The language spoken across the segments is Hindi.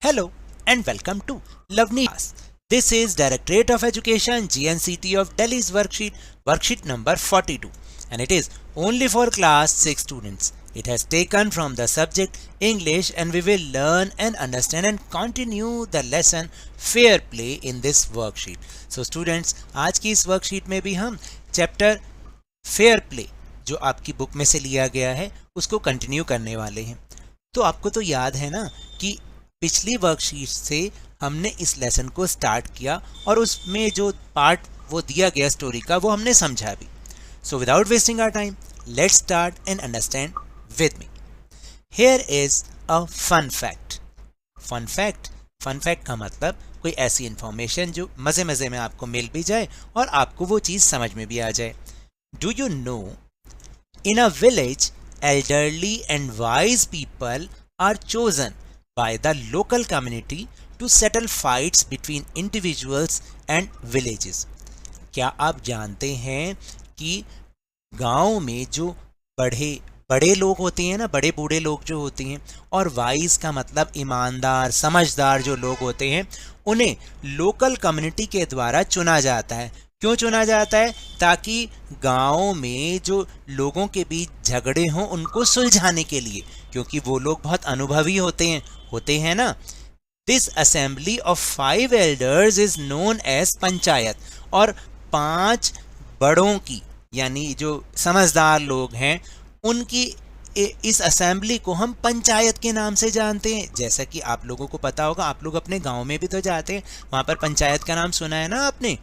Hello and welcome to Lovely Class. This is Directorate of Education GNCT of Delhi's worksheet number 42, and it is only for class 6 students. It has taken from the subject English, and we will learn and understand and continue the lesson Fair Play in this worksheet. So students, आज की इस worksheet में भी हम chapter Fair Play जो आपकी बुक में से लिया गया है उसको कंटिन्यू करने वाले हैं। तो आपको तो याद है ना कि पिछली वर्कशीट से हमने इस लेसन को स्टार्ट किया और उसमें जो पार्ट वो दिया गया स्टोरी का वो हमने समझा भी। So without wasting our time let's start and understand with me. Here is a fun fact. Fun fact का मतलब कोई ऐसी इंफॉर्मेशन जो मज़े मज़े में आपको मिल भी जाए और आपको वो चीज़ समझ में भी आ जाए। Do you know, in a village elderly and wise people are chosen by the local community to settle fights between individuals and villages. क्या आप जानते हैं कि गांव में जो बड़े लोग होते हैं ना, बड़े बूढ़े लोग जो होते हैं, और वाइज का मतलब ईमानदार समझदार जो लोग होते हैं, उन्हें लोकल कम्युनिटी के द्वारा चुना जाता है। क्यों चुना जाता है? ताकि गांव में जो लोगों के बीच झगड़े हों उनको सुलझाने के लिए, क्योंकि वो लोग बहुत अनुभवी होते हैं ना। This assembly of 5 elders is known as panchayat. और 5 बड़ों की, यानी जो समझदार लोग हैं, उनकी इस असेंबली को हम पंचायत के नाम से जानते हैं। जैसा कि आप लोगों को पता होगा, आप लोग अपने गांव में भी तो जाते हैं, वहां पर पंचायत का नाम सुना है ना आपने।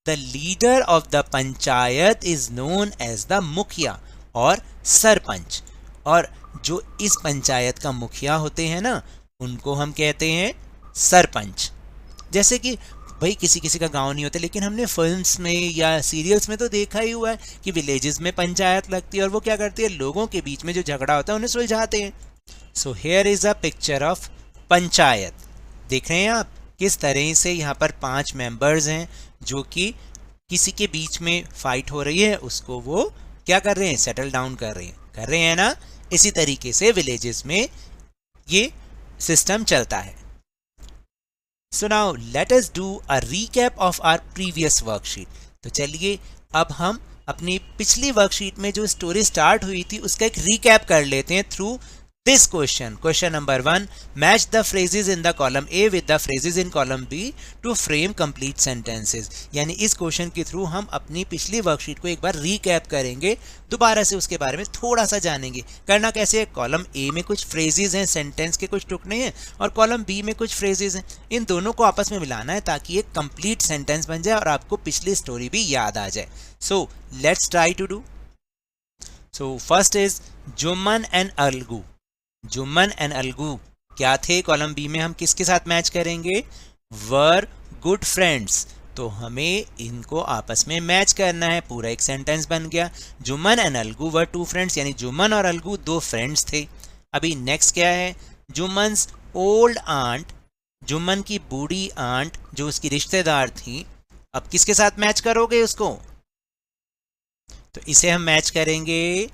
The leader of the panchayat is known as the मुखिया और सरपंच। और जो इस पंचायत का मुखिया होते हैं ना, उनको हम कहते हैं सरपंच। जैसे कि भाई किसी किसी का गांव नहीं होता, लेकिन हमने फिल्म्स में या सीरियल्स में तो देखा ही हुआ है कि विलेजेस में पंचायत लगती है और वो क्या करती है, लोगों के बीच में जो झगड़ा होता है उन्हें सुलझाते हैं। So here is a picture of panchayat. देख रहे हैं आप किस तरह से यहाँ पर 5 मेंबर्स हैं जो कि किसी के बीच में फाइट हो रही है, उसको वो क्या कर रहे हैं, सेटल डाउन कर रहे हैं ना। इसी तरीके से विलेजेस में ये सिस्टम चलता है। So now let us do a recap of our previous worksheet. तो चलिए अब हम अपनी पिछली वर्कशीट में जो स्टोरी स्टार्ट हुई थी उसका एक रीकैप कर लेते हैं through this question number 1, match the phrases in the column A with the phrases in column B to frame complete sentences। यानी इस क्वेश्चन के थ्रू हम अपनी पिछली वर्कशीट को एक बार रीकैप करेंगे, दोबारा से उसके बारे में थोड़ा सा जानेंगे। करना कैसे है, कॉलम A में कुछ फ्रेजेस हैं, सेंटेंस के कुछ टुकड़े हैं, और कॉलम B में कुछ फ्रेजेस हैं। इन दोनों को आपस में मिलाना है ताकि एक कंप्लीट सेंटेंस बन जाए और आपको पिछली स्टोरी भी याद आ जाए। So let's try to do. So first is Jumman and Algu. Jumman and Algu क्या थे? कॉलम बी में हम किसके साथ मैच करेंगे? Were good friends. तो हमें इनको आपस में मैच करना है, पूरा एक सेंटेंस बन गया। Jumman and Algu were 2 friends, यानी जुम्मन और अलगू 2 फ्रेंड्स थे। अभी नेक्स्ट क्या है? जुम्मन्स ओल्ड आंट, जुम्मन की बूढ़ी आंट जो उसकी रिश्तेदार थी। अब किसके साथ मैच करोगे उसको? तो इसे हम मैच करेंगे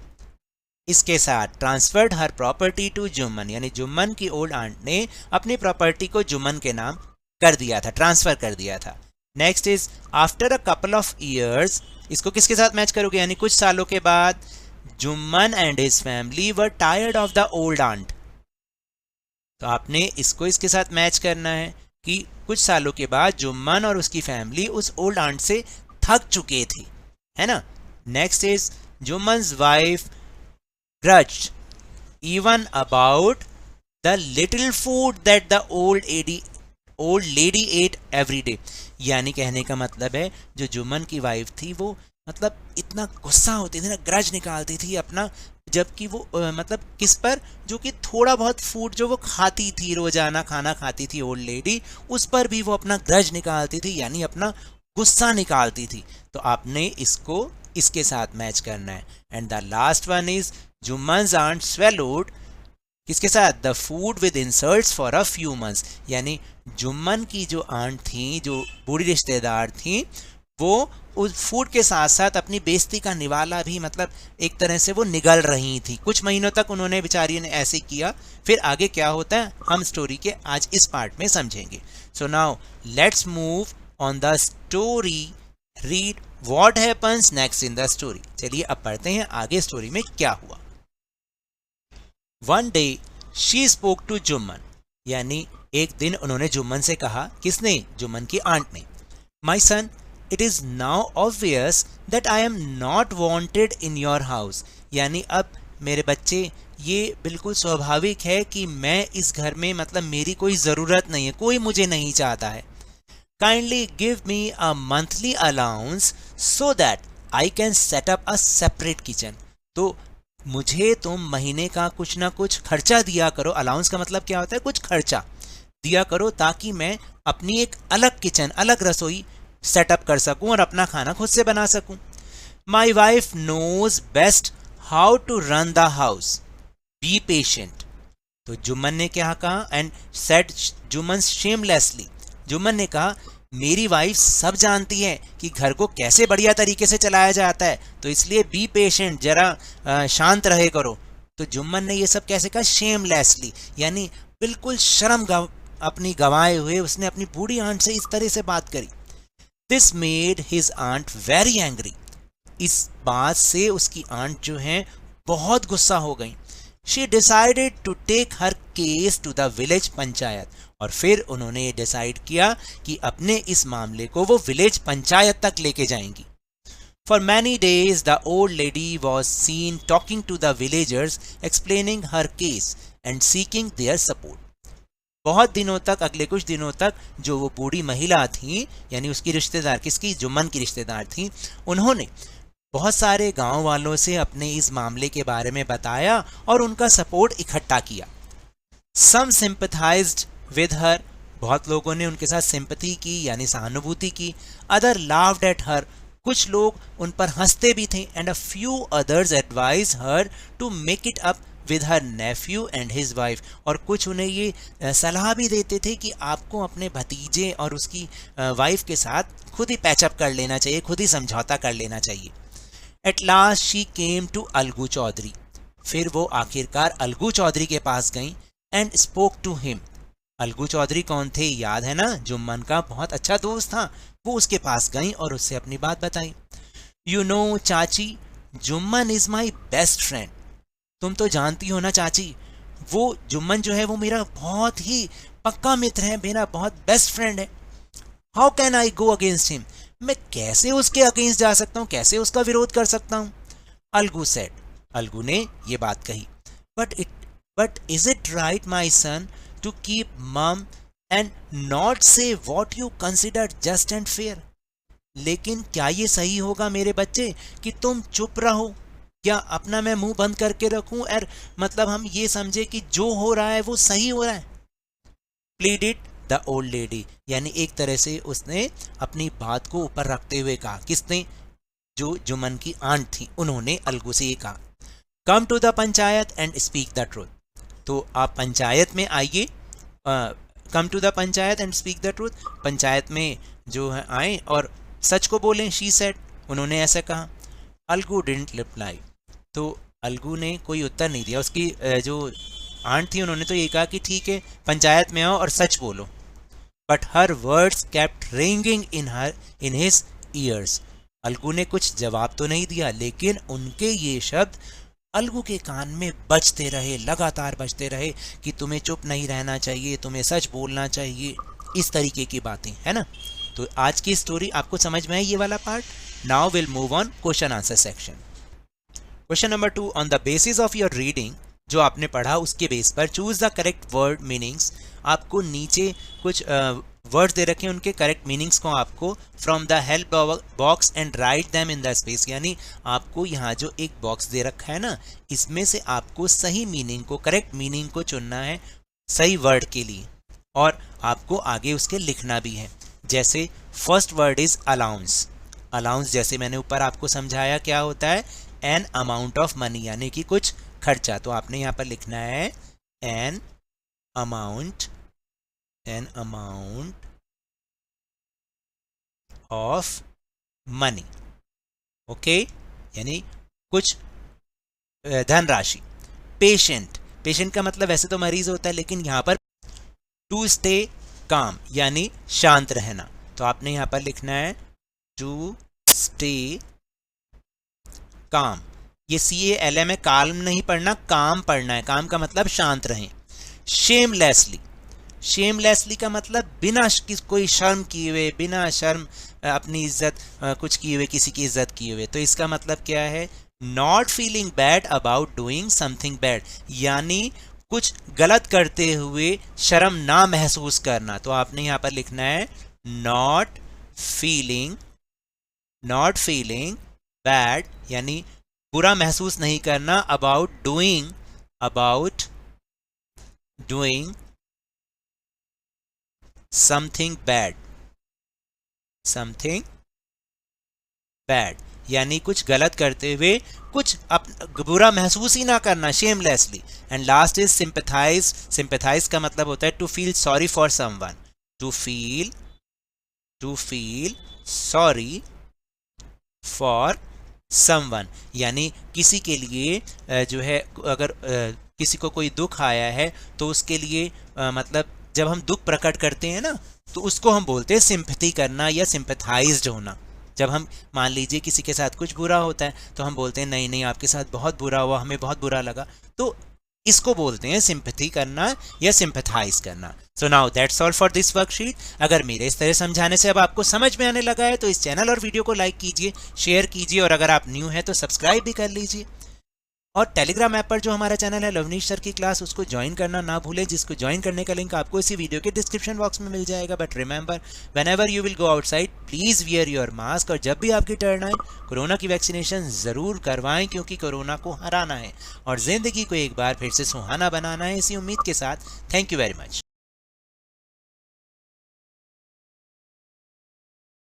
इसके साथ, transferred her property to Jumman, यानी जुम्मन की ओल्ड आंट ने अपनी प्रॉपर्टी को जुम्मन के नाम कर दिया था, ट्रांसफर कर दिया था। Next is after a couple of years. इसको किसके साथ मैच करोगे? यानी कुछ सालों के बाद Jumman and his family were tired of the old aunt. तो आपने इसको इसके साथ मैच करना है कि कुछ सालों के बाद जुम्मन और उसकी फैमिली उस ओल्ड आंट से थक चुके थे, है ना। Next is Jumman's wife grudged even about the little food that the old lady ate every day। यानी कहने का मतलब है जो जुम्मन की वाइफ थी वो मतलब इतना गुस्सा होती थी ना, ग्रज निकालती थी अपना, जबकि वो मतलब किस पर? जो कि थोड़ा बहुत फूड जो वो खाती थी, रोजाना खाना खाती थी ओल्ड लेडी, उस पर भी वो अपना ग्रज निकालती थी, यानी अपना गुस्सा निकालती थी। तो आपने इसको इसके साथ मैच करना है। And the last one is Jumman's aunt swallowed, किसके साथ? The food with insults for a few months. यानी जुम्मन की जो आंट थी, जो बूढ़ी रिश्तेदार थी, वो उस फूड के साथ साथ अपनी बेइज्जती का निवाला भी मतलब एक तरह से वो निगल रही थी। कुछ महीनों तक उन्होंने बेचारी ने ऐसे किया। फिर आगे क्या होता है हम स्टोरी के आज इस पार्ट में समझेंगे। So now let's move on the story, read what happens next in the story. चलिए अब पढ़ते हैं आगे स्टोरी में क्या हुआ। One day she spoke to Jumman, यानी एक दिन उन्होंने जुम्मन से कहा। किसने? जुम्मन की आंट ने। My son, it is now obvious that I am not wanted in your house, यानी अब मेरे बच्चे ये बिल्कुल स्वाभाविक है कि मैं इस घर में मतलब मेरी कोई ज़रूरत नहीं है, कोई मुझे नहीं चाहता है। Kindly give me a monthly allowance so that I can set up a separate kitchen. तो मुझे तुम महीने का कुछ ना कुछ खर्चा दिया करो। अलाउंस का मतलब क्या होता है? कुछ खर्चा दिया करो ताकि मैं अपनी एक अलग किचन, अलग रसोई सेटअप कर सकूं और अपना खाना खुद से बना सकूं। My wife knows best how to run the house, be patient. तो जुम्मन ने क्या कहा? And said Jumman shamelessly, Jumman ने कहा मेरी वाइफ सब जानती है कि घर को कैसे बढ़िया तरीके से चलाया जाता है, तो इसलिए बी पेशेंट, जरा शांत रहे करो। तो जुम्मन ने ये सब कैसे कहा? शेमलेसली, यानी बिल्कुल शर्म अपनी गंवाए हुए उसने अपनी बूढ़ी आंट से इस तरह से बात करी। This made his aunt very angry, इस बात से उसकी आंट जो है बहुत गुस्सा हो गई। She decided to take her case to the village panchayat, और फिर उन्होंने डिसाइड किया कि अपने इस मामले को वो विलेज पंचायत तक लेके जाएंगी। For many days the old lady was seen talking to the villagers, explaining her case and seeking their support. बहुत दिनों तक, अगले कुछ दिनों तक जो वो बूढ़ी महिला थी, यानी उसकी रिश्तेदार, किसकी? जुम्मन की रिश्तेदार थी, उन्होंने बहुत सारे गांव वालों से अपने इस मामले के बारे में बताया और उनका सपोर्ट इकट्ठा किया। Some sympathized with her, बहुत लोगों ने उनके साथ सिंपैथी की यानी सहानुभूति की। Other laughed at her, कुछ लोग उन पर हंसते भी थे। And a few others advised her to make it up with her nephew and his wife, और कुछ उन्हें ये सलाह भी देते थे कि आपको अपने भतीजे और उसकी वाइफ के साथ खुद ही पैचअप कर लेना चाहिए, खुद ही समझौता कर लेना चाहिए। At last she came to Algu Chaudhary, फिर वो आखिरकार अलगू चौधरी के पास गई। And spoke to him, Algu Chaudhary कौन थे? याद है ना, जुम्मन का बहुत अच्छा दोस्त था। वो उसके पास गई और उससे अपनी बात बताई। यू नो चाची, Jumman is my best friend, तुम तो जानती हो ना चाची, वो जुम्मन जो है वो मेरा बहुत ही पक्का मित्र है, मेरा बहुत बेस्ट फ्रेंड है। How can I go against him, मैं कैसे उसके अगेंस्ट जा सकता हूँ, कैसे उसका विरोध कर सकता हूँ? अलगू सेड, अलगू ने ये बात कही। But is it right my son to keep mum and not say what you consider just and fair, लेकिन क्या ये सही होगा मेरे बच्चे कि तुम चुप रहो, क्या अपना मैं मुंह बंद करके रखूं और मतलब हम ये समझे कि जो हो रहा है वो सही हो रहा है? प्लीडेड द ओल्ड लेडी, यानी एक तरह से उसने अपनी बात को ऊपर रखते हुए कहा। किसने? जो जुम्मन की आंट थी, उन्होंने अलगू से ये कहा, come to the panchayat and speak the truth, तो आप पंचायत में आइए, come to the panchayat and speak the truth, panchayat में जो है आए और सच को बोलें। शी सेड, उन्होंने ऐसा कहा। अलगू डिडंट रिप्लाई, तो अलगू ने कोई उत्तर नहीं दिया। उसकी जो आंट थी उन्होंने तो ये कहा कि ठीक है पंचायत में आओ और सच बोलो। But her words kept ringing in his years, Algu ने कुछ जवाब तो नहीं दिया, लेकिन उनके ये शब्द अलगू के कान में बजते रहे, लगातार बजते रहे कि तुम्हें चुप नहीं रहना चाहिए, तुम्हें सच बोलना चाहिए, इस तरीके की बातें, है ना। तो आज की स्टोरी आपको समझ में है ये वाला part. Now will move on question answer section. Question number 2, on the basis of your reading, जो आपने पढ़ा उसके बेस पर choose the correct word meanings. आपको नीचे कुछ वर्ड्स दे रखे हैं, उनके करेक्ट मीनिंग्स को आपको from the help box and write them in the space, यानी आपको यहाँ जो एक बॉक्स दे रखा है ना, इसमें से आपको सही मीनिंग को, करेक्ट मीनिंग को चुनना है सही वर्ड के लिए, और आपको आगे उसके लिखना भी है। जैसे first word is allowance, allowance जैसे मैंने ऊपर आपको समझाया क्या होता है, एन अमाउंट ऑफ मनी, यानी कि कुछ खर्चा। तो आपने यहाँ पर लिखना है an amount of money, okay, यानी कुछ धनराशि। पेशेंट, पेशेंट का मतलब वैसे तो मरीज होता है, लेकिन यहाँ पर टू स्टे काम यानी शांत रहना, तो आपने यहाँ पर लिखना है टू स्टे काम। ये CALM है, काल्म नहीं पढ़ना, काम पढ़ना है, काम का मतलब शांत रहें। शेमलेसली, शेमलेसली का मतलब बिना कोई शर्म किए हुए, बिना शर्म अपनी इज्जत कुछ किए हुए, किसी की इज्जत किए हुए, तो इसका मतलब क्या है, not feeling bad about doing something bad, यानी कुछ गलत करते हुए शर्म ना महसूस करना, तो आपने यहां पर लिखना है नॉट फीलिंग बैड, यानी बुरा महसूस नहीं करना, अबाउट डूइंग समथिंग बैड, यानी कुछ गलत करते हुए कुछ बुरा महसूस ही ना करना, shamelessly. And last is sympathize, sympathize का मतलब होता है to feel sorry for someone, to feel sorry for someone, यानी किसी के लिए जो है, अगर किसी को कोई दुख आया है तो उसके लिए मतलब जब हम दुख प्रकट करते हैं ना, तो उसको हम बोलते हैं सिंपैथी करना या सिंपैथाइज्ड होना। जब हम मान लीजिए किसी के साथ कुछ बुरा होता है तो हम बोलते हैं नहीं नहीं आपके साथ बहुत बुरा हुआ, हमें बहुत बुरा लगा, तो इसको बोलते हैं सिंपैथी करना या सिंपैथाइज करना। So now that's all for this worksheet. अगर मेरे इस तरह समझाने से अब आपको समझ में आने लगा है तो इस चैनल और वीडियो को लाइक कीजिए, शेयर कीजिए, और अगर आप न्यू हैं तो सब्सक्राइब भी कर लीजिए। और टेलीग्राम ऐप पर जो हमारा चैनल है लवनीश सर की क्लास, उसको ज्वाइन करना ना भूलें, जिसको ज्वाइन करने का लिंक आपको इसी वीडियो के डिस्क्रिप्शन बॉक्स में मिल जाएगा। But remember, whenever you will go outside please wear your mask, और जब भी आपकी टर्न आए कोरोना की वैक्सीनेशन ज़रूर करवाएं, क्योंकि कोरोना को हराना है और ज़िंदगी को एक बार फिर से सुहाना बनाना है। इसी उम्मीद के साथ थैंक यू वेरी मच।